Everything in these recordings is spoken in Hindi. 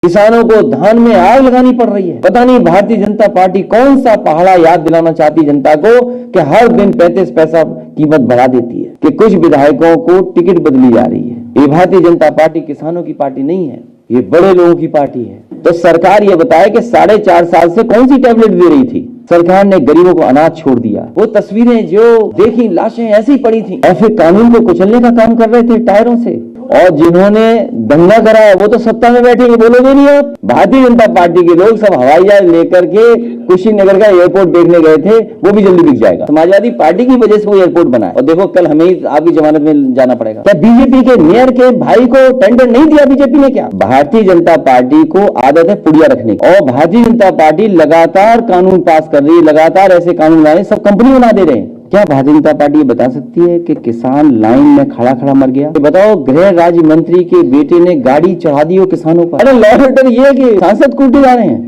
किसानों को धान में आग लगानी पड़ रही है। पता नहीं भारतीय जनता पार्टी कौन सा पहाड़ा याद दिलाना चाहती जनता को कि हर दिन 35 पैसा कीमत बढ़ा देती है, कि कुछ विधायकों को टिकट बदली जा रही है। ये भारतीय जनता पार्टी किसानों की पार्टी नहीं है, ये बड़े लोगों की पार्टी है। तो सरकार ये बताए कि 4.5 साल से कौन सी टैबलेट दे रही थी। सरकार ने गरीबों को अनाज छोड़ दिया। वो तस्वीरें जो देखी, लाशें ऐसी पड़ी थी और फिर कानून को कुचलने का काम कर रहे थे टायरों से। और जिन्होंने दंगा कराया वो तो सत्ता में बैठेंगे, बोलोगे नहीं आप। भारतीय जनता पार्टी के लोग सब हवाई जहाज लेकर के कुशीनगर का एयरपोर्ट देखने गए थे, वो भी जल्दी बिक जाएगा। समाजवादी पार्टी की वजह से वो एयरपोर्ट बना है। और देखो कल हमें ही आपकी जमानत में जाना पड़ेगा। क्या बीजेपी के मेयर के भाई को टेंडर नहीं दिया बीजेपी ने? क्या भारतीय जनता पार्टी को आदत है पुड़िया रखने की, और भारतीय जनता पार्टी लगातार कानून पास कर रही है, लगातार ऐसे कानून लाए, सब कंपनी बना दे रहे हैं। क्या भारतीय जनता पार्टी ये बता सकती है कि किसान लाइन में खड़ा खड़ा मर गया? तो बताओ, गृह राज्य मंत्री के बेटे ने गाड़ी चढ़ा दी हो किसानों पर। अरे लॉ एंड ऑर्डर ये है कि सांसद कूटे जा रहे हैं।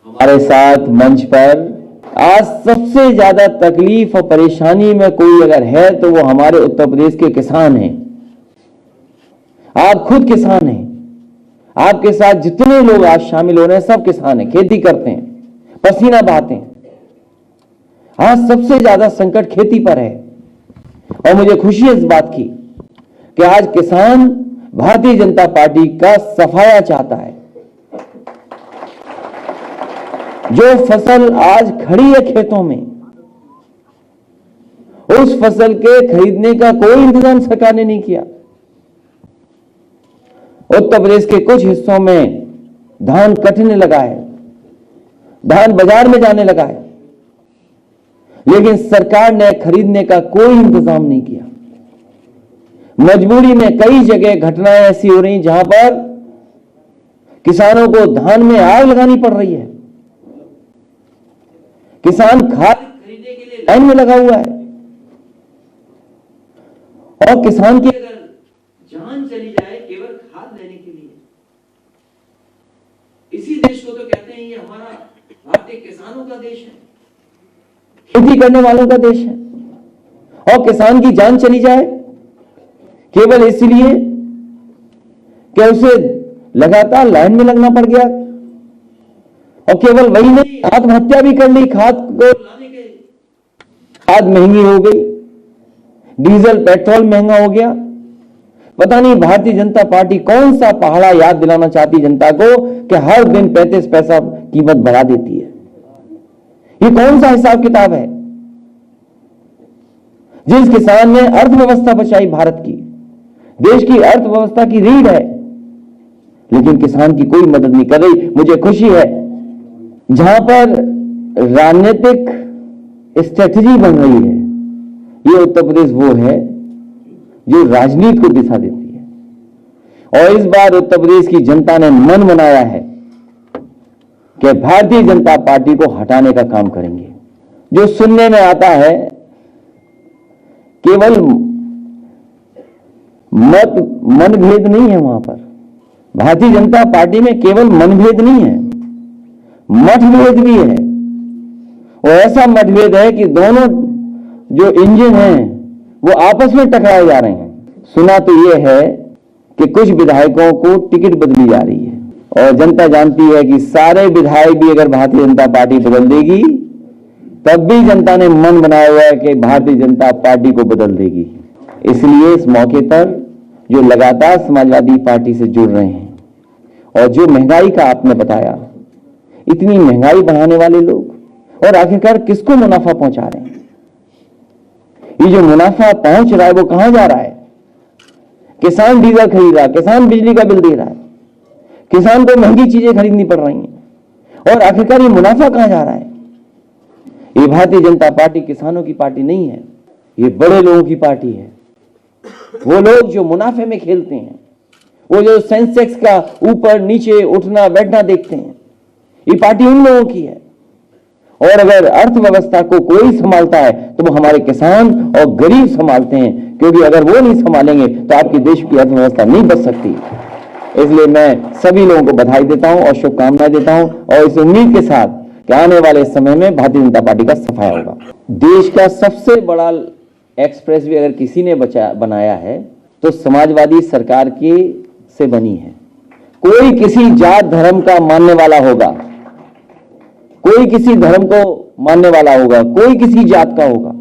हमारे साथ मंच पर आज सबसे ज्यादा तकलीफ और परेशानी में कोई अगर है तो वो हमारे उत्तर प्रदेश के किसान हैं। आप खुद किसान हैं, आपके साथ जितने लोग आज शामिल हो रहे हैं सब किसान हैं, खेती करते हैं, पसीना बहाते हैं। आज सबसे ज्यादा संकट खेती पर है और मुझे खुशी है इस बात की कि आज किसान भारतीय जनता पार्टी का सफाया चाहता है। जो फसल आज खड़ी है खेतों में, उस फसल के खरीदने का कोई इंतजाम सरकार ने नहीं किया। उत्तर प्रदेश के कुछ हिस्सों में धान कटने लगा है, धान बाजार में जाने लगा है, लेकिन सरकार ने खरीदने का कोई इंतजाम नहीं किया। मजबूरी में कई जगह घटनाएं ऐसी हो रही जहां पर किसानों को धान में आग लगानी पड़ रही है। किसान खाद खरीदने के लिए लाइन में लगा हुआ है और किसान की अगर जान चली जाए केवल खाद लेने के लिए। इसी देश को तो कहते हैं ये हमारा भारतीय किसानों का देश है, खेती करने वालों का देश है। और किसान की जान चली जाए केवल इसलिए कि उसे लगातार लाइन में लगना पड़ गया, और केवल वही नहीं, आत्महत्या भी कर ली। खाद को लाने के खाद महंगी हो गई, डीजल पेट्रोल महंगा हो गया। पता नहीं भारतीय जनता पार्टी कौन सा पहाड़ा याद दिलाना चाहती जनता को कि हर दिन 35 पैसा कीमत बढ़ा देती है। ये कौन सा हिसाब किताब है? जिस किसान ने अर्थव्यवस्था बचाई भारत की, देश की अर्थव्यवस्था की रीढ़ है, लेकिन किसान की कोई मदद नहीं कर रही। मुझे खुशी है जहां पर राजनीतिक स्ट्रेटजी बन रही है, ये उत्तर प्रदेश वो है जो राजनीति को दिशा देती है। और इस बार उत्तर प्रदेश की जनता ने मन बनाया है कि भारतीय जनता पार्टी को हटाने का काम करेंगे। जो सुनने में आता है केवल मनभेद नहीं है, वहां पर भारतीय जनता पार्टी में केवल मनभेद नहीं है, मतभेद भी है। और ऐसा मतभेद है कि दोनों जो इंजन हैं वो आपस में टकराए जा रहे हैं। सुना तो ये है कि कुछ विधायकों को टिकट बदली जा रही है, और जनता जानती है कि सारे विधायक भी अगर भारतीय जनता पार्टी बदल देगी तब भी जनता ने मन बनाया हुआ है कि भारतीय जनता पार्टी को बदल देगी। इसलिए इस मौके पर जो लगातार समाजवादी पार्टी से जुड़ रहे हैं, और जो महंगाई का आपने बताया, इतनी महंगाई बढ़ाने वाले लोग, और आखिरकार किसको मुनाफा पहुंचा रहे हैं? ये जो मुनाफा पहुंच रहा है वो कहां जा रहा है? किसान डीजल खरीद रहा है, किसान बिजली का बिल दे रहा है, किसान को महंगी चीजें खरीदनी पड़ रही हैं, और आखिरकार ये मुनाफा कहां जा रहा है? ये भारतीय जनता पार्टी किसानों की पार्टी नहीं है, ये बड़े लोगों की पार्टी है। वो लोग जो मुनाफे में खेलते हैं, वो जो सेंसेक्स का ऊपर नीचे उठना बैठना देखते हैं, ये पार्टी उन लोगों की है। और अगर अर्थव्यवस्था को कोई संभालता है तो वो हमारे किसान और गरीब संभालते हैं, क्योंकि अगर वो नहीं संभालेंगे तो आपकी देश की अर्थव्यवस्था नहीं बच सकती। इसलिए मैं सभी लोगों को बधाई देता हूं और शुभकामनाएं देता हूं, और इस उम्मीद के साथ कि आने वाले समय में भारतीय जनता पार्टी का सफाया होगा। देश का सबसे बड़ा एक्सप्रेस वे अगर किसी ने बनाया है तो समाजवादी सरकार की से बनी है। कोई किसी जात धर्म का मानने वाला होगा, कोई किसी धर्म को मानने वाला होगा, कोई किसी जात का होगा,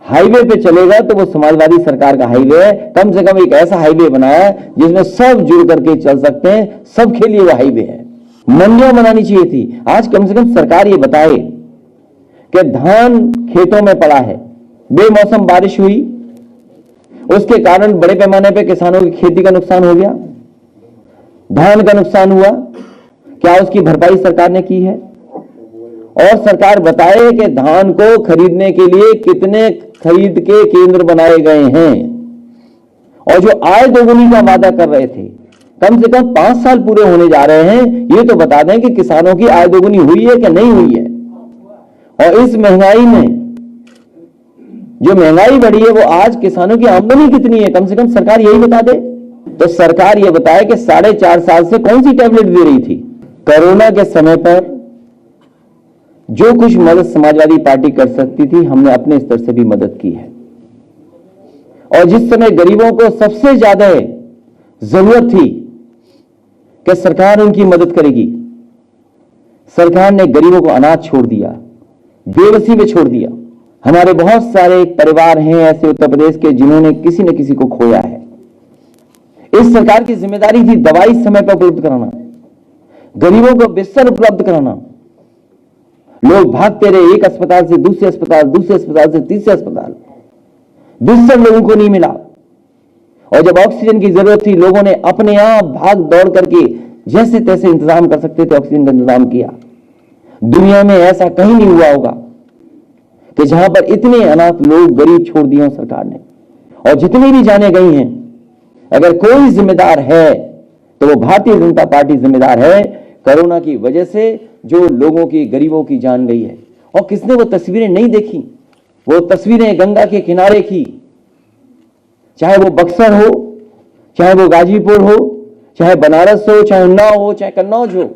हाईवे पे चलेगा तो वो समाजवादी सरकार का हाईवे है। कम से कम एक ऐसा हाईवे बनाया है जिसमें सब जुड़ करके चल सकते हैं, सबके लिए वो हाईवे है। मंडियां बनानी चाहिए थी। आज कम से कम सरकार ये बताए कि धान खेतों में पड़ा है, बेमौसम बारिश हुई, उसके कारण बड़े पैमाने पे किसानों की खेती का नुकसान हो गया, धान का नुकसान हुआ, क्या उसकी भरपाई सरकार ने की है? और सरकार बताए कि धान को खरीदने के लिए कितने खरीद के केंद्र बनाए गए हैं, और जो आय दोगुनी का वादा कर रहे थे, कम से कम 5 साल पूरे होने जा रहे हैं, ये तो बता दें कि किसानों की आय दोगुनी हुई है कि नहीं हुई है। और इस महंगाई में जो महंगाई बढ़ी है, वो आज किसानों की आमदनी कितनी है, कम से कम सरकार यही बता दे। तो सरकार ये बताए कि 4.5 साल से कौन सी टैबलेट दे रही थी। कोरोना के समय पर जो कुछ मदद समाजवादी पार्टी कर सकती थी, हमने अपने स्तर से भी मदद की है। और जिस समय गरीबों को सबसे ज्यादा जरूरत थी कि सरकार उनकी मदद करेगी, सरकार ने गरीबों को अनाज छोड़ दिया, बेबसी में छोड़ दिया। हमारे बहुत सारे परिवार हैं ऐसे उत्तर प्रदेश के जिन्होंने किसी न किसी को खोया है। इस सरकार की जिम्मेदारी थी दवाई समय पर उपलब्ध कराना, गरीबों को बिस्तर उपलब्ध कराना। लोग भागते रहे एक अस्पताल से दूसरे अस्पताल, दूसरे अस्पताल से तीसरे अस्पताल, बिस्तर लोगों को नहीं मिला। और जब ऑक्सीजन की जरूरत थी, लोगों ने अपने आप भाग दौड़ करके जैसे तैसे इंतजाम कर सकते थे, ऑक्सीजन का इंतजाम किया। दुनिया में ऐसा कहीं नहीं हुआ होगा कि जहां पर इतने अनाथ लोग गरीब छोड़ दिए हो सरकार ने। और जितनी भी जाने गई हैं, अगर कोई जिम्मेदार है तो वो भारतीय जनता पार्टी जिम्मेदार है। कोरोना की वजह से जो लोगों की, गरीबों की जान गई है। और किसने वो तस्वीरें नहीं देखी? वो तस्वीरें गंगा के किनारे की, चाहे वो बक्सर हो, चाहे वो गाजीपुर हो, चाहे बनारस हो, चाहे उन्नाव हो, चाहे कन्नौज हो,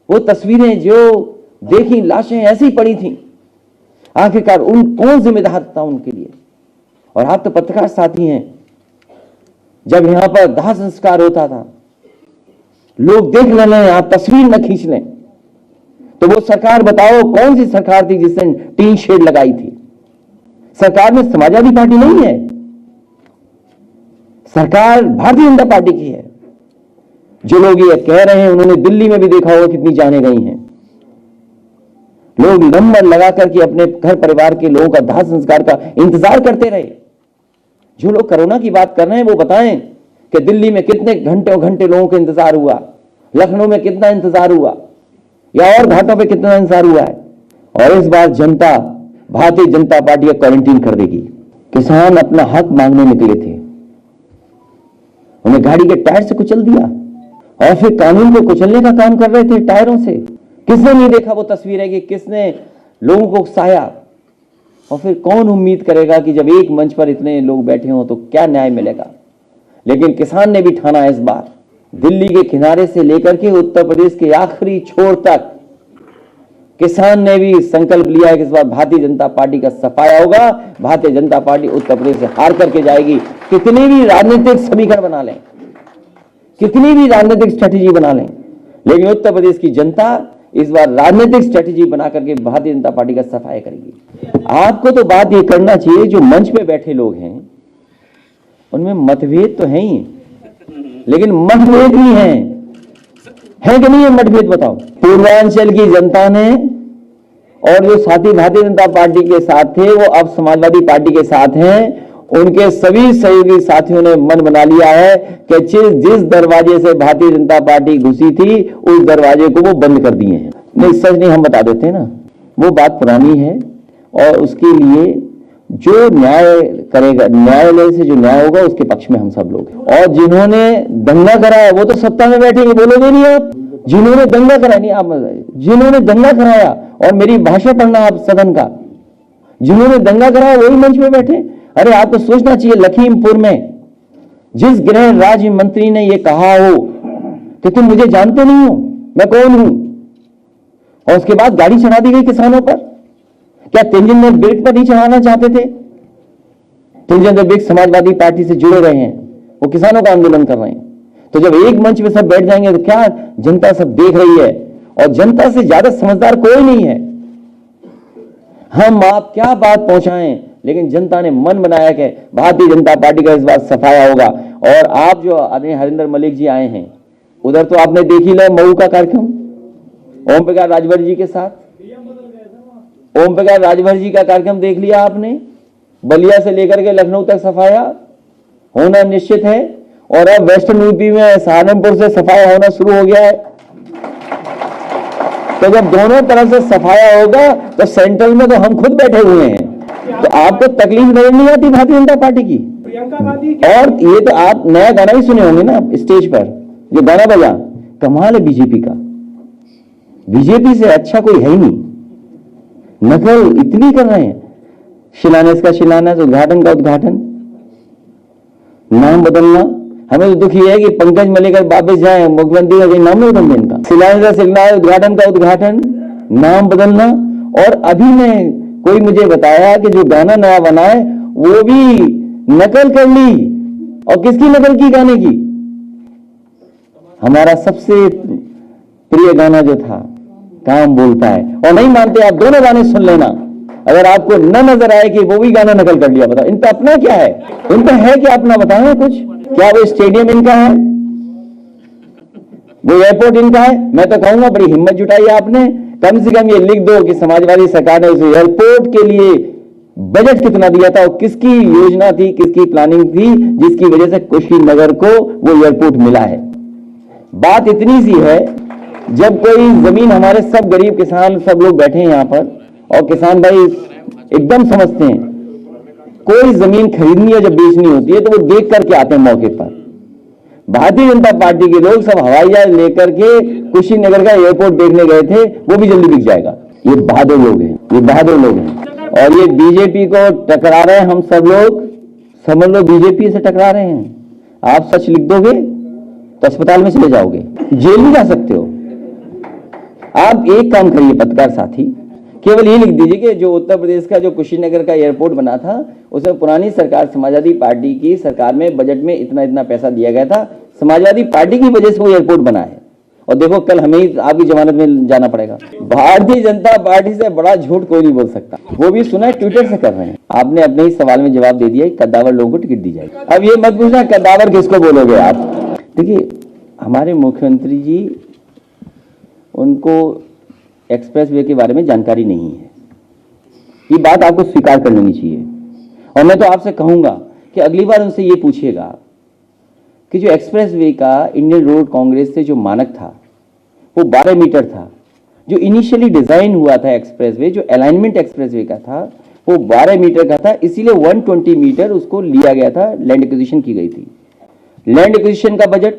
वो तस्वीरें जो देखी, लाशें ऐसी पड़ी थी। आखिरकार कौन जिम्मेदार था उनके लिए? और आप तो पत्रकार साथी हैं, जब यहां पर दाह संस्कार होता था, लोग देख लें, आप तस्वीर न खींच लें, तो वो सरकार बताओ कौन सी सरकार थी जिसने टीन शेड लगाई थी? सरकार में समाजवादी पार्टी नहीं है, सरकार भारतीय जनता पार्टी की है। जो लोग ये कह रहे हैं, उन्होंने दिल्ली में भी देखा होगा कितनी जाने गई हैं। लोग नंबर लगा करके अपने घर परिवार के लोगों का दाह संस्कार का इंतजार करते रहे। जो लोग कोरोना की बात कर रहे हैं वो बताएं कि दिल्ली में कितने घंटे घंटे लोगों का इंतजार हुआ, लखनऊ में कितना इंतजार हुआ, या और घाटों पे कितना इंतजार हुआ है। और इस बार जनता भारतीय जनता पार्टी क्वारंटीन कर देगी। किसान अपना हक मांगने निकले थे, उन्हें गाड़ी के टायर से कुचल दिया और फिर कानून को कुचलने का काम कर रहे थे टायरों से। किसने नहीं देखा वो तस्वीर है कि किसने लोगों को उकसाया? और फिर कौन उम्मीद करेगा कि जब एक मंच पर इतने लोग बैठे हों तो क्या न्याय मिलेगा? लेकिन किसान ने भी ठाना है, इस बार दिल्ली के किनारे से लेकर के उत्तर प्रदेश के आखिरी छोर तक किसान ने भी संकल्प लिया है कि इस बार भारतीय जनता पार्टी का सफाया होगा। भारतीय जनता पार्टी उत्तर प्रदेश से हार करके जाएगी। कितनी भी राजनीतिक समीकरण बना लें, कितनी भी राजनीतिक स्ट्रेटेजी बना लें, लेकिन उत्तर प्रदेश की जनता इस बार राजनीतिक स्ट्रेटेजी बना करके भारतीय जनता पार्टी का सफाया करेगी। आपको तो बात यह करना चाहिए, जो मंच पे बैठे लोग हैं उनमें मतभेद तो है ही, लेकिन मतभेद भी है कि नहीं है? मतभेद बताओ। पूर्वांचल की जनता ने और जो साथी भारतीय जनता पार्टी के साथ थे वो अब समाजवादी पार्टी के साथ हैं। उनके सभी सहयोगी साथियों ने मन बना लिया है कि जिस दरवाजे से भारतीय जनता पार्टी घुसी थी उस दरवाजे को वो बंद कर दिए हैं। नहीं, सच नहीं, हम बता देते हैं ना, वो बात पुरानी है। और उसके लिए जो न्याय करेगा, न्यायालय से जो न्याय होगा उसके पक्ष में हम सब लोग हैं। और जिन्होंने दंगा कराया वो तो सत्ता में बैठेंगे, बोलोगे नहीं आप? जिन्होंने दंगा कराया, नहीं आप, जिन्होंने दंगा कराया, और मेरी भाषा पढ़ना आप सदन का, जिन्होंने दंगा कराया वही मंच में बैठे। अरे आपको सोचना चाहिए, लखीमपुर में जिस गृह राज्य मंत्री ने यह कहा हो कि तुम मुझे जानते नहीं हो, मैं कौन हूं, और उसके बाद गाड़ी चढ़ा दी गई किसानों पर। क्या तेंजिन में ब्रेक पर नहीं चढ़ाना चाहते थे? तुलजन बिग समाजवादी पार्टी से जुड़े रहे हैं, वो किसानों का आंदोलन कर रहे हैं। तो जब एक मंच पे सब बैठ जाएंगे तो क्या जनता सब देख रही है, और जनता से ज्यादा समझदार कोई नहीं है। हम आप क्या बात पहुंचाएं, लेकिन जनता ने मन बनाया कि भारतीय जनता पार्टी का इस बार सफाया होगा। और आप जो हरिंदर मलिक जी आए हैं, उधर तो आपने देख ही लिया मऊ का कार्यक्रम ओम प्रकाश राजभर जी के साथ, ओम प्रकाश राजभर जी का कार्यक्रम देख लिया आपने। बलिया से लेकर के लखनऊ तक सफाया होना निश्चित है, और अब वेस्टर्न यूपी में सहारनपुर से सफाया होना शुरू हो गया है। तो जब दोनों तरफ से सफाया होगा तो सेंट्रल में तो हम खुद बैठे हुए हैं, तो आपको तकलीफ नजर नहीं आती भारतीय जनता पार्टी की? और ये तो आप नया गाना ही सुने होंगे ना स्टेज पर, जो गाना बजा, कमाल है बीजेपी का। बीजेपी से अच्छा कोई है ही नहीं, नकल इतनी कर रहे हैं। शिलान्यास का शिलान्यास, उद्घाटन का उद्घाटन, नाम बदलना। हमें तो दुख ये है कि पंकज मलिक वापस जाए, मुख्यमंत्री का कोई नाम नहीं बदल इनका। शिलान्यास का शिलान्यास, उद्घाटन का उद्घाटन, नाम बदलना। और अभी में कोई मुझे बताया कि जो गाना नया बना है वो भी नकल कर ली। और किसकी नकल की? गाने की। हमारा सबसे प्रिय गाना जो था, काम बोलता है। और नहीं मानते आप, दोनों गाने सुन लेना, अगर आपको न नजर आए कि वो भी गाना नकल कर लिया। बताओ इन पे अपना क्या है? इन पे है क्या अपना? बताएं कुछ। क्या वो स्टेडियम इनका है? वो एयरपोर्ट इनका है? मैं तो कहूंगा बड़ी हिम्मत जुटाई आपने, कम से कम ये लिख दो कि समाजवादी सरकार ने उस एयरपोर्ट के लिए बजट कितना दिया था, और किसकी योजना थी, किसकी प्लानिंग थी, जिसकी वजह से कुशीनगर को वो एयरपोर्ट मिला है। बात इतनी सी है, जब कोई जमीन, हमारे सब गरीब किसान सब लोग बैठे हैं यहां पर, और किसान भाई एकदम समझते हैं, कोई जमीन खरीदनी है जब बेचनी होती है तो वो देख करके आते हैं मौके पर। भारतीय जनता पार्टी के लोग सब हवाई जहाज लेकर के कुशीनगर का एयरपोर्ट देखने गए थे, वो भी जल्दी बिक जाएगा। ये बहादुर लोग हैं, ये बहादुर लोग हैं। और ये बीजेपी को टकरा रहे हैं, हम सब लोग समझ लो बीजेपी से टकरा रहे हैं। आप सच लिख दोगे तो अस्पताल में चले जाओगे, जेल में जा सकते हो। आप एक काम करिए पत्रकार साथी, केवल ये लिख दीजिए कि जो उत्तर प्रदेश का जो कुशीनगर का एयरपोर्ट बना था, उसमें पुरानी सरकार समाजवादी पार्टी की सरकार में बजट में इतना इतना पैसा दिया गया था, समाजवादी पार्टी की वजह से वो एयरपोर्ट बना है। और देखो कल हमें ही आपकी जमानत में जाना पड़ेगा। भारतीय जनता पार्टी से बड़ा झूठ कोई नहीं बोल सकता। वो भी सुना है ट्विटर से कर रहे हैं। आपने अपने ही सवाल में जवाब दे दिया, कद्दावर लोगों को टिकट दी जाएगी। अब ये मत पूछना कद्दावर किसको बोलोगे आप। देखिए हमारे मुख्यमंत्री जी, उनको एक्सप्रेस वे के बारे में जानकारी नहीं है, ये बात आपको स्वीकार कर लेनी चाहिए। और मैं तो आपसे कहूंगा कि अगली बार उनसे ये पूछिएगा कि जो एक्सप्रेस वे का इंडियन रोड कांग्रेस से जो मानक था वो 12 मीटर था। जो इनिशियली डिजाइन हुआ था एक्सप्रेस वे, जो अलाइनमेंट एक्सप्रेस वे का था वो 12 मीटर का था, इसीलिए 120 मीटर उसको लिया गया था, लैंड एक्विजिशन की गई थी। लैंड एक्विजिशन का बजट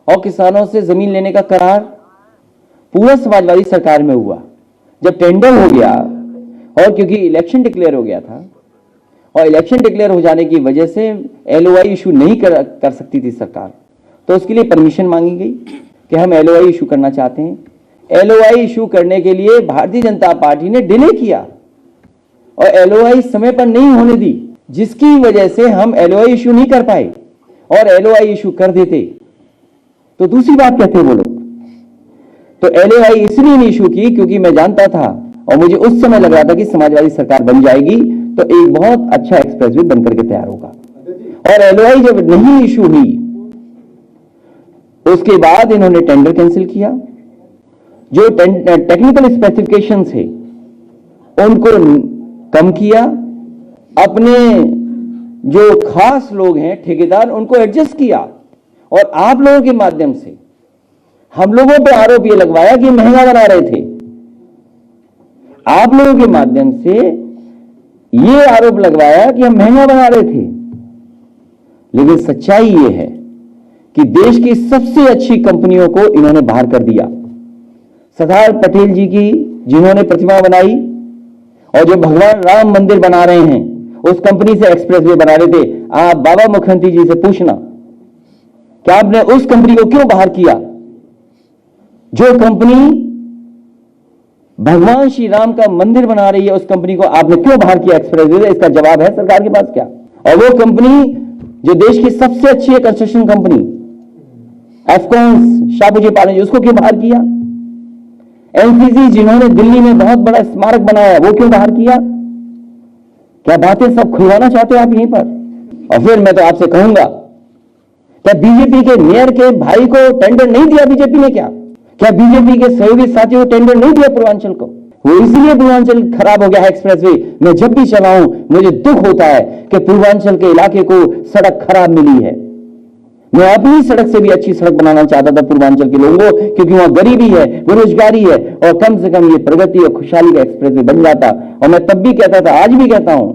और किसानों से जमीन लेने का करार पूरा समाजवादी सरकार में हुआ। जब टेंडर हो गया और क्योंकि इलेक्शन डिक्लेयर हो गया था, और इलेक्शन डिक्लेयर हो जाने की वजह से एलओआई इशू नहीं कर सकती थी सरकार, तो उसके लिए परमिशन मांगी गई कि हम एलओआई इशू करना चाहते हैं। एलओआई इशू करने के लिए भारतीय जनता पार्टी ने डिले किया और एलओआई समय पर नहीं होने दी, जिसकी वजह से हम एलओआई इशू नहीं कर पाए। और एलओआई इशू कर देते तो दूसरी बात कहते वो लोग। तो एलओआई इसलिए नहीं इशू की क्योंकि मैं जानता था और मुझे उस समय लग रहा था कि समाजवादी सरकार बन जाएगी तो एक बहुत अच्छा एक्सप्रेसवे बनकर के तैयार होगा। और एलओआई जब नहीं इशू हुई उसके बाद इन्होंने टेंडर कैंसिल किया। जो टेक्निकल स्पेसिफिकेशन थे उनको कम किया, अपने जो खास लोग हैं ठेकेदार उनको एडजस्ट किया, और आप लोगों के माध्यम से हम लोगों पे आरोप ये लगवाया कि महंगा बना रहे थे। आप लोगों के माध्यम से ये आरोप लगवाया कि हम महंगा बना रहे थे। लेकिन सच्चाई ये है कि देश की सबसे अच्छी कंपनियों को इन्होंने बाहर कर दिया। सरदार पटेल जी की जिन्होंने प्रतिमा बनाई और जो भगवान राम मंदिर बना रहे हैं उस कंपनी से एक्सप्रेसवे बना रहे थे। आप बाबा मुख्यमंत्री जी से पूछना कि आपने उस कंपनी को क्यों बाहर किया। जो कंपनी भगवान श्री राम का मंदिर बना रही है उस कंपनी को आपने क्यों बाहर किया एक्सप्रेसवे से? इसका जवाब है सरकार के पास क्या? और वो कंपनी जो देश की सबसे अच्छी है कंस्ट्रक्शन कंपनी एफकॉन्स शाहपुजी पानी, उसको क्यों बाहर किया? एनसीसी जिन्होंने दिल्ली में बहुत बड़ा स्मारक बनाया, वो क्यों बाहर किया? क्या बातें सब खुलवाना चाहते हो आप यहीं पर? और फिर मैं तो आपसे कहूंगा, क्या बीजेपी के मेयर के भाई को टेंडर नहीं दिया बीजेपी ने? क्या बीजेपी के सहयोगी साथियों को टेंडर नहीं दिया पूर्वांचल को? वो इसलिए पूर्वांचल खराब हो गया है एक्सप्रेसवे। मैं जब भी चलाऊं मुझे दुख होता है कि पूर्वांचल के इलाके को सड़क खराब मिली है। मैं अपनी सड़क से भी अच्छी सड़क बनाना चाहता था पूर्वांचल के लोगों को, क्योंकि वहां गरीबी है, बेरोजगारी है, और कम से कम ये प्रगति और खुशहाली का एक्सप्रेसवे बन जाता। और मैं तब भी कहता था, आज भी कहता हूं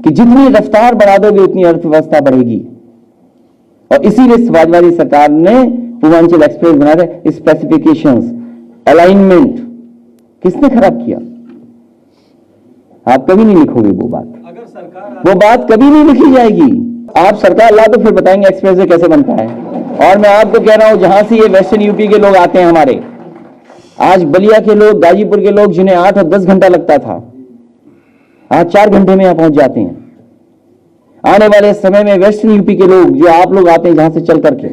कि जितनी रफ्तार बढ़ा दोगे उतनी अर्थव्यवस्था बढ़ेगी। और इसीलिए समाजवादी सरकार ने पूर्वांचल एक्सप्रेस बनाया। स्पेसिफिकेशंस, अलाइनमेंट किसने खराब किया? आप कभी नहीं लिखोगे वो बात, अगर सरकार वो बात कभी नहीं लिखी जाएगी। आप सरकार ला तो फिर बताएंगे एक्सप्रेसवे कैसे बनता है। और मैं आपको कह रहा हूं, जहां से ये वेस्टर्न यूपी के लोग आते हैं हमारे, आज बलिया के लोग, गाजीपुर के लोग, जिन्हें 8 और 10 घंटा लगता था, आज 4 घंटे में यहां पहुंच जाते हैं। आने वाले समय में वेस्टर्न यूपी के लोग, जो आप लोग आते हैं जहां से चल करके,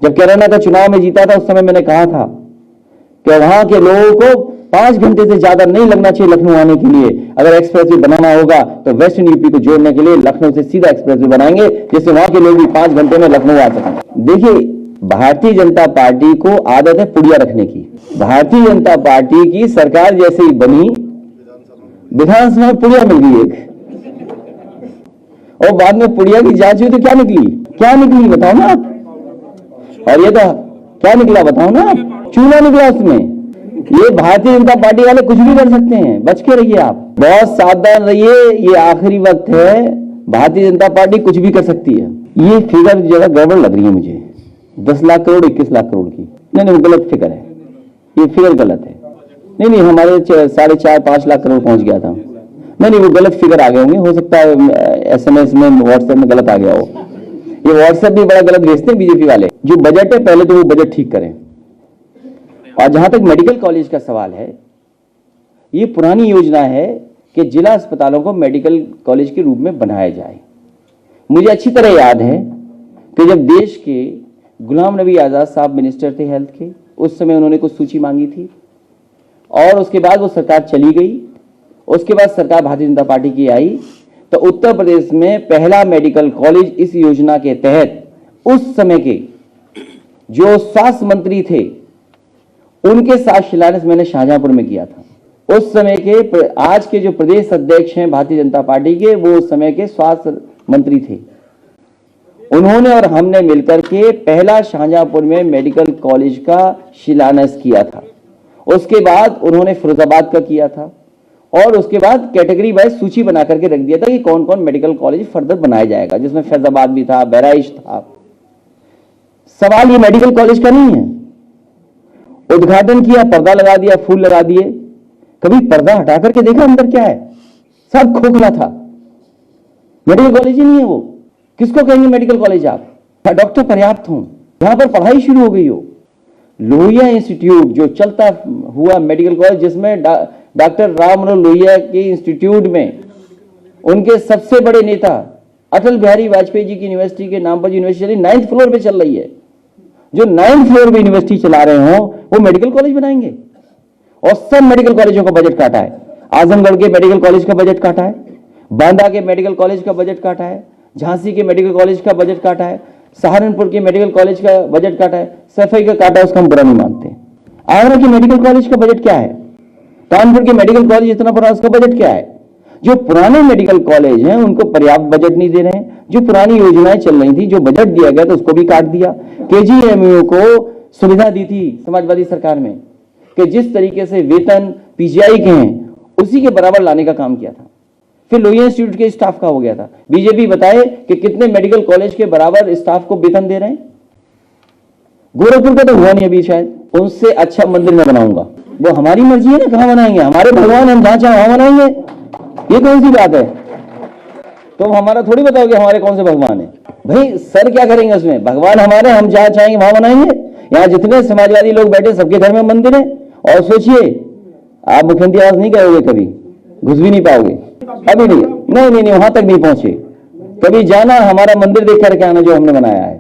जब कैराना का चुनाव में जीता था उस समय मैंने कहा था कि वहां के लोगों को 5 घंटे से ज्यादा नहीं लगना चाहिए लखनऊ आने के लिए। अगर एक्सप्रेसवे बनाना होगा तो वेस्टर्न यूपी को जोड़ने के लिए लखनऊ से सीधा एक्सप्रेसवे बनाएंगे, जिससे वहां के लोग भी 5 घंटे में लखनऊ आ सकें। देखिए, भारतीय जनता पार्टी को आदत है पुड़िया रखने की। भारतीय जनता पार्टी की सरकार जैसे ही बनी, विधानसभा में पुड़िया मिल गई एक, और बाद में पुड़िया की जांच हुई तो क्या निकली बताओ ना आप। और ये तो क्या निकला बताओ ना आप, चूना निकला उसमें। ये भारतीय जनता पार्टी वाले कुछ भी कर सकते हैं, बच के रहिए आप, बहुत सावधान रहिए। ये आखिरी वक्त है, भारतीय जनता पार्टी कुछ भी कर सकती है। ये फिगर जगह गड़बड़ लग रही है मुझे, 10 लाख करोड़ 21 लाख करोड़ की। नहीं, वो गलत फिगर है, ये फिगर गलत है। नहीं, हमारे 4.5-5 लाख करोड़ पहुंच गया था। नहीं, वो गलत फिगर आ गए होंगे, हो सकता है SMS में, व्हाट्सएप में गलत आ गया हो। ये व्हाट्सएप भी बड़ा गलत भेजते हैं बीजेपी वाले। जो बजट है, पहले तो वो बजट ठीक करें। और जहां तक मेडिकल कॉलेज का सवाल है, ये पुरानी योजना है कि जिला अस्पतालों को मेडिकल कॉलेज के रूप में बनाया जाए। मुझे अच्छी तरह याद है कि जब देश के गुलाम नबी आजाद साहब मिनिस्टर थे हेल्थ के, उस समय उन्होंने कुछ सूची मांगी थी, और उसके बाद वो सरकार चली गई। उसके बाद सरकार भारतीय जनता पार्टी की आई, तो उत्तर प्रदेश में पहला मेडिकल कॉलेज इस योजना के तहत उस समय के जो स्वास्थ्य मंत्री थे उनके साथ शिलान्यास मैंने शाहजहांपुर में किया था। उस समय के आज के जो प्रदेश अध्यक्ष हैं भारतीय जनता पार्टी के, वो उस समय के स्वास्थ्य मंत्री थे। उन्होंने और हमने मिलकर के पहला शाहजहांपुर में मेडिकल कॉलेज का शिलान्यास किया था। उसके बाद उन्होंने फिरोजाबाद का किया था, और उसके बाद कैटेगरी वाइज सूची बना करके रख दिया था कि कौन कौन मेडिकल कॉलेज फर्दर बनाया जाएगा, जिसमें फैजाबाद भी था, बहराइच था। सवाल ये मेडिकल कॉलेज का नहीं है। उद्घाटन किया, पर्दा लगा दिया, फूल लगा दिए, कभी पर्दा हटा करके देखा अंदर क्या है? सब खोखला था, मेडिकल कॉलेज ही नहीं है वो। किसको कहेंगे मेडिकल कॉलेज आप? डॉक्टर पर्याप्त हों, यहां पर पढ़ाई शुरू हो गई हो। लोहिया इंस्टीट्यूट जो चलता हुआ मेडिकल कॉलेज, जिसमें डॉक्टर राम मनोहर लोहिया के इंस्टीट्यूट में उनके सबसे बड़े नेता अटल बिहारी वाजपेयी जी की यूनिवर्सिटी के नाम पर यूनिवर्सिटी 9th फ्लोर पे चल रही है। जो 9th फ्लोर पे यूनिवर्सिटी चला रहे हो वो मेडिकल कॉलेज बनाएंगे। और सब मेडिकल कॉलेजों का बजट काटा है। आजमगढ़ के मेडिकल कॉलेज का बजट काटा है, बांदा के मेडिकल कॉलेज का बजट काटा है, झांसी के मेडिकल कॉलेज का बजट काटा है, सहारनपुर के मेडिकल कॉलेज का बजट काटा है, सफाई का काटा है, उसका हम बुरा नहीं मानते। आगरा के मेडिकल कॉलेज का बजट क्या है? कानपुर के मेडिकल कॉलेज इतना बड़ा, उसका बजट क्या है? जो पुराने मेडिकल कॉलेज हैं उनको पर्याप्त बजट नहीं दे रहे हैं। जो पुरानी योजनाएं चल रही थी, जो बजट दिया गया था उसको भी काट दिया। KGMU को सुविधा दी थी समाजवादी सरकार में कि जिस तरीके से वेतन PGI के हैं उसी के बराबर लाने का काम किया था। फिर लोहिया इंस्टीट्यूट के स्टाफ का हो गया था। बीजेपी बताए कि कितने मेडिकल कॉलेज के बराबर स्टाफ को वेतन दे रहे हैं। गोरखपुर का तो हुआ नहीं अभी, शायद उनसे अच्छा मंदिर में बनाऊंगा। वो हमारी मर्जी है ना, कहां बनाएंगे? हमारे भगवान, हम जहां चाहे वहां बनाएंगे। ये कौन सी बात है? तो हमारा थोड़ी बताओगे हमारे कौन से भगवान है? भाई सर क्या करेंगे उसमें? भगवान हमारे, हम जहां चाहेंगे वहां बनाएंगे। यहाँ जितने समाजवादी लोग बैठे सबके घर में मंदिर है। और सोचिए, आप मुख्यमंत्री आवास नहीं करोगे, कभी घुस भी नहीं पाओगे। अभी नहीं, नहीं नहीं नहीं, वहां तक नहीं पहुंचे। कभी जाना, हमारा मंदिर देख करके आना जो हमने बनाया है।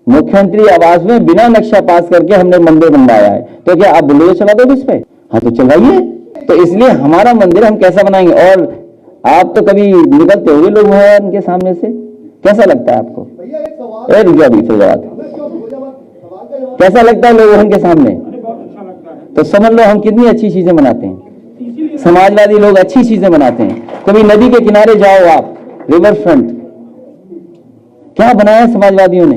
मुख्यमंत्री आवास में बिना नक्शा पास करके हमने मंदिर बनवाया है, तो क्या आप बुलडोजर चला दोगे इस पे? हाँ तो चलाइए। तो इसलिए हमारा मंदिर हम कैसा बनाएंगे? और आप तो कभी निकलते होंगे लोग भगवान के सामने से, कैसा लगता है आपको? कैसा लगता है लोगों के सामने? तो समझ लो हम कितनी अच्छी चीजें बनाते हैं। समाजवादी लोग अच्छी चीजें बनाते हैं। कभी नदी के किनारे जाओ आप, रिवर फ्रंट, क्या बनाया है समाजवादियों ने?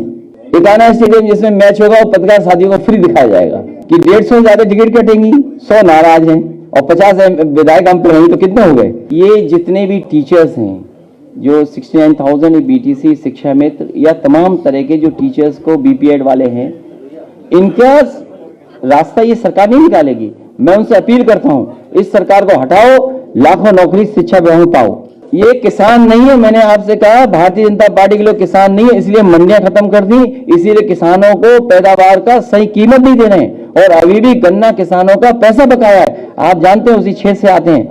एकाना स्टेडियम जिसमें मैच होगा और पत्रकार साथियों को फ्री दिखाया जाएगा कि 150 से ज्यादा टिकट कटेंगी, 100 नाराज हैं और 50 विधायक हम पे तो कितने हो गए? ये जितने भी टीचर्स हैं जो 69,000 बीटीसी, शिक्षा मित्र या तमाम तरह के जो टीचर्स को बीपीएड वाले हैं, इनका रास्ता ये सरकार नहीं निकालेगी। मैं उनसे अपील करता हूं, इस सरकार को हटाओ, लाखों नौकरी शिक्षा विभाग में पाओ। ये किसान नहीं है, मैंने आपसे कहा भारतीय जनता पार्टी के लोग किसान नहीं है, इसलिए मंडियां खत्म कर दी, इसीलिए किसानों को पैदावार का सही कीमत नहीं दे रहे हैं और अभी भी गन्ना किसानों का पैसा बकाया है। आप जानते हैं उसी क्षेत्र से आते हैं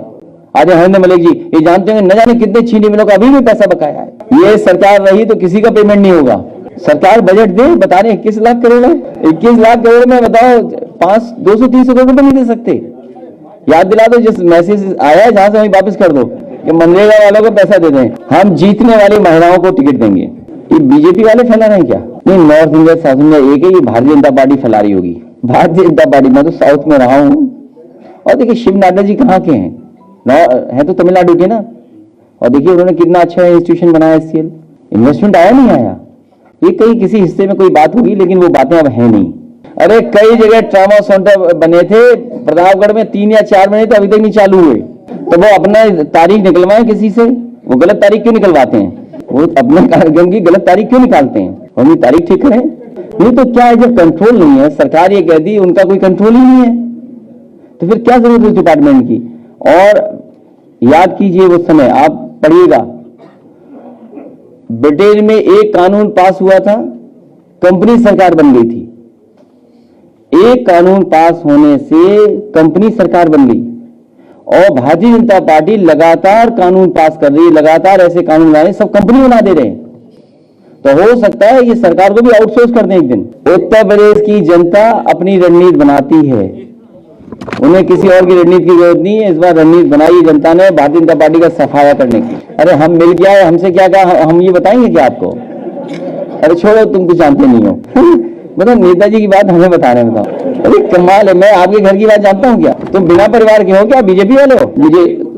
आज हरिंदर मलिक जी, ये जानते हैं न जाने कितने चीनी मिलों का अभी भी पैसा बकाया है। ये सरकार रही तो किसी का पेमेंट नहीं होगा। सरकार बजट दे, बता रहे 21 लाख करोड़ है, 21 लाख करोड़ में बताओ 200-300 करोड़ रुपए नहीं दे सकते। याद दिला दो, जिस मैसेज आया है जहां से वहीं वापस कर दो कि मनरेगा वालों को पैसा दे दें, हम जीतने वाली महिलाओं को टिकट देंगे। ये बीजेपी वाले फैला रहे हैं क्या? नहीं, नॉर्थ इंडिया शासन में एक है, ये भारतीय जनता पार्टी फैला रही होगी। भारतीय जनता पार्टी, मैं तो साउथ में रहा हूं और देखिए शिव नाडा जी कहाँ के हैं, है तो तमिलनाडु के ना, और देखिए उन्होंने कितना अच्छा इंस्टीट्यूशन बनाया। एचसीएल इन्वेस्टमेंट आया नहीं आया? ये कहीं किसी हिस्से में कोई बात होगी, लेकिन वो बातें अब है नहीं। अरे कई जगह ट्रामा सेंटर बने थे, प्रतापगढ़ में 3 या 4 महीने तो अभी तक नहीं चालू हुए। तो वो अपना तारीख निकलवाएं किसी से, वो गलत तारीख क्यों निकलवाते हैं? वो अपने कार्यक्रम की गलत तारीख क्यों निकालते हैं? अपनी तारीख ठीक करें। नहीं तो क्या है, जब कंट्रोल नहीं है, सरकार ये कह दी, उनका कोई कंट्रोल ही नहीं है, तो फिर क्या जरूरत है उस डिपार्टमेंट की? और याद कीजिए वो समय, आप पढ़िएगा, ब्रिटेन में एक कानून पास हुआ था, कंपनी सरकार बन गई थी। एक कानून पास होने से कंपनी सरकार बन गई और भारतीय जनता पार्टी लगातार कानून पास कर रही है, लगातार ऐसे कानून लाए, सब कंपनी बना दे रहे हैं। तो हो सकता है ये सरकार को भी आउटसोर्स कर दें एक दिन। उत्तर प्रदेश की जनता अपनी रणनीति बनाती है, उन्हें किसी और की रणनीति की जरूरत नहीं है। इस बार रणनीति बनाई जनता ने भारतीय जनता पार्टी का सफाया करने की। अरे हम मिल गया, हमसे क्या कहा, हम ये बताएंगे क्या आपको? अरे छोड़ो, तुम कुछ जानते नहीं हो। मतलब नेताजी की बात हमें बता रहे हैं, बताओ। अरे कमाल है, मैं आपके घर की बात जानता हूँ क्या? तुम बिना परिवार के हो क्या, बीजेपी वाले हो?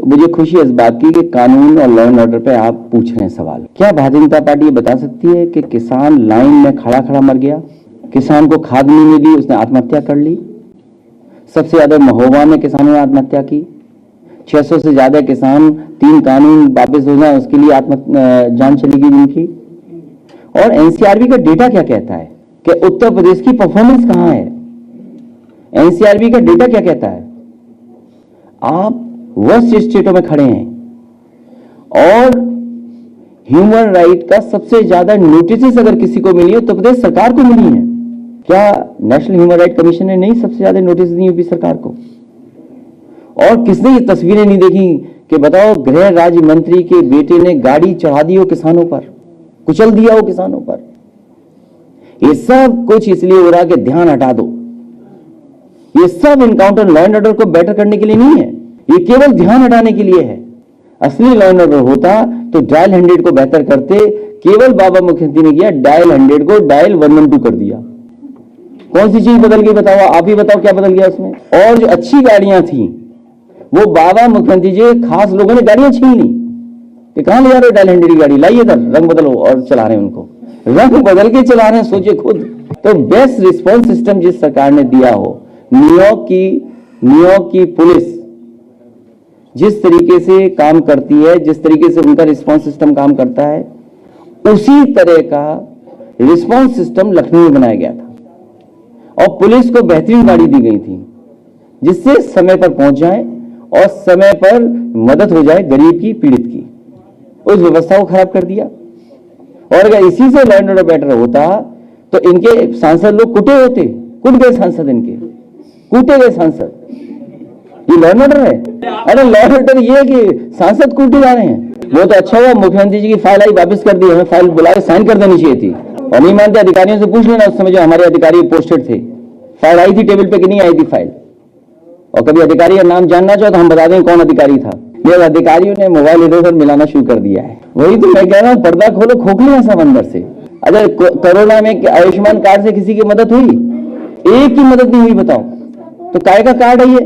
मुझे खुशी है इस बात की कि कानून और लॉ एंड ऑर्डर पे आप पूछ रहे हैं सवाल। क्या भारतीय जनता पार्टी ये बता सकती है कि किसान लाइन में खड़ा खड़ा मर गया, किसान को खाद नहीं मिली, उसने आत्महत्या कर ली? सबसे ज्यादा महोबा में किसानों ने आत्महत्या की। 600 से ज्यादा किसान 3 कानून वापस हो जाए उसके लिए जान चली गई जिनकी। और एनसीआरबी का डेटा क्या कहता है कि उत्तर प्रदेश की परफॉर्मेंस कहां है? एनसीआरबी का डेटा क्या कहता है? आप वर्स्ट स्टेटों में खड़े हैं और ह्यूमन राइट का सबसे ज्यादा नोटिस अगर किसी को मिली है तो प्रदेश सरकार को मिली है। क्या नेशनल ह्यूमन राइट कमीशन ने नहीं सबसे ज्यादा नोटिस दी यूपी सरकार को? और किसने ये तस्वीरें नहीं देखी कि बताओ गृह राज्य मंत्री के बेटे ने गाड़ी चढ़ा दी हो किसानों पर, कुचल दिया हो किसानों पर। ये सब कुछ इसलिए हो रहा कि ध्यान हटा दो। ये सब इनकाउंटर लॉ एंड ऑर्डर को बेटर करने के लिए नहीं है, ये केवल ध्यान हटाने के लिए है। असली लॉ एंड ऑर्डर होता तो डायल 100 को बेहतर करते। केवल बाबा मुख्यमंत्री ने किया, डायल 100 को डायल 112 कर दिया। कौन सी चीज बदल गई बताओ, आप ही बताओ क्या बदल गया उसमें? और जो अच्छी गाड़ियां थी वो बाबा मुख्यमंत्री जी खास लोगों ने गाड़ियां छीन ली कि कहां ले जा रहे हो डायल 100 की गाड़ी, लाइए इधर, रंग बदलो, और चला रहे हैं उनको, रंग बदल के चला रहे हैं। सोचिए खुद। तो बेस्ट रिस्पॉन्स सिस्टम जिस सरकार ने दिया हो, न्यूयॉर्क की पुलिस जिस तरीके से काम करती है, जिस तरीके से उनका रिस्पॉन्स सिस्टम काम करता है, उसी तरह का रिस्पॉन्स सिस्टम लखनऊ में बनाया गया था और पुलिस को बेहतरीन गाड़ी दी गई थी जिससे समय पर पहुंच जाए और समय पर मदद हो जाए गरीब की, पीड़ित की। उस व्यवस्था को खराब कर दिया। और अगर इसी से लॉ एंड ऑर्डर बेटर होता तो इनके सांसद लोग कुटे होते, कुट गए सांसद, इनके कूटे गए सांसद। ये लॉ एंड ऑर्डर है? अरे लॉ एंड ऑर्डर ये है कि सांसद कूटे जा रहे हैं। वो तो अच्छा हुआ मुख्यमंत्री जी की फाइल आई, वापस कर दी, हमें फाइल बुला के साइन कर देनी चाहिए थी। और नहीं मानते अधिकारियों से पूछ लेना, उस समय जो हमारे अधिकारी पोस्टेड थे, फाइल आई थी टेबल पे कि नहीं आई थी फाइल। और कभी अधिकारी का नाम जानना चाहो तो हम बता दें कौन अधिकारी था। ये अधिकारियों ने मोबाइल इधर उधर मिलाना शुरू कर दिया है। वही तो मैं कह रहा हूँ, पर्दा खोलो, खोखले हैं सब अंदर से। अगर कोरोना में आयुष्मान कार्ड से किसी की मदद हुई? एक की मदद नहीं हुई, बताओ। तो काय का कार्ड है ये?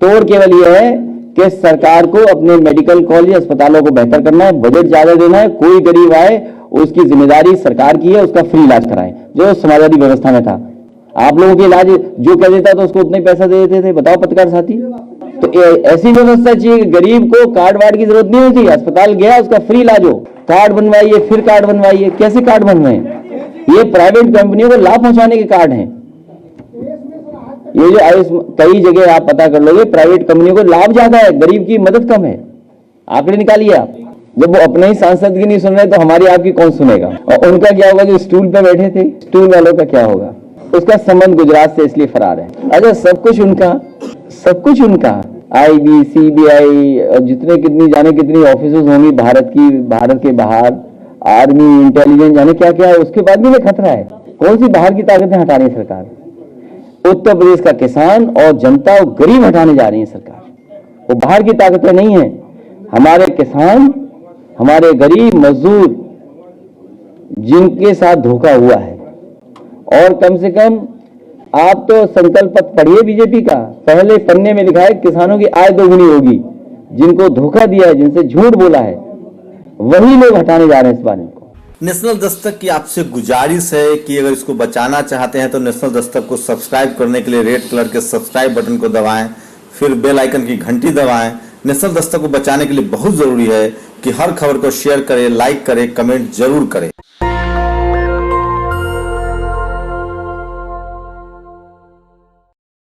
तोड़ केवल ये है कि सरकार को अपने मेडिकल कॉलेज अस्पतालों को बेहतर करना है, बजट ज्यादा देना है, कोई गरीब आए उसकी जिम्मेदारी सरकार की है, उसका फ्री इलाज कराएं, जो समाजवादी व्यवस्था में था। आप लोगों के इलाज जो कह देता तो उसको उतना ही पैसा दे देते थे, बताओ पत्रकार साथी। तो ऐसी व्यवस्था चाहिए कि गरीब को कार्ड वार्ड की जरूरत नहीं होती, अस्पताल गया उसका फ्री इलाज हो, कार्ड बनवाइए फिर कार्ड बनवाइए। कैसे कार्ड बनवाए? ये प्राइवेट कंपनियों को लाभ पहुंचाने के कार्ड हैं। ये जो कई जगह आप पता कर लोगे, प्राइवेट कंपनियों को लाभ ज्यादा है, गरीब की मदद कम है। आंकड़े निकालिए आप। जब वो अपने ही सांसद की नहीं सुन रहे तो हमारी आपकी कौन सुनेगा? और उनका क्या होगा जो स्टूल पे बैठे थे, स्टूल वालों का क्या होगा? उसका संबंध गुजरात से इसलिए फरार है। अच्छा, सब कुछ उनका IB, CBI, जितने कितनी जाने कितनी ऑफिसेज होंगी भारत के बाहर, आर्मी, इंटेलिजेंस, जाने क्या क्या है, उसके बाद भी खतरा है। कौन सी बाहर की ताकतें हटा रही है सरकार? उत्तर प्रदेश का किसान और जनता और गरीब हटाने जा रही है सरकार। वो बाहर की ताकतें नहीं है, हमारे किसान, हमारे गरीब मजदूर जिनके साथ धोखा हुआ है। और कम से कम आप तो संकल्प पत्र पढ़िए बीजेपी का, पहले पन्ने में लिखा है किसानों की आय दोगुनी होगी। जिनको धोखा दिया है, जिनसे झूठ बोला है, वही लोग हटाने जा रहे हैं इस बार इनको। नेशनल दस्तक की आपसे गुजारिश है कि अगर इसको बचाना चाहते हैं तो नेशनल दस्तक को सब्सक्राइब करने के लिए रेड कलर के सब्सक्राइब बटन को दबाएं, फिर बेल आइकन की घंटी दबाएं। नेशनल दस्तक को बचाने के लिए बहुत जरूरी है कि हर खबर को शेयर करें, लाइक करें, कमेंट जरूर करें।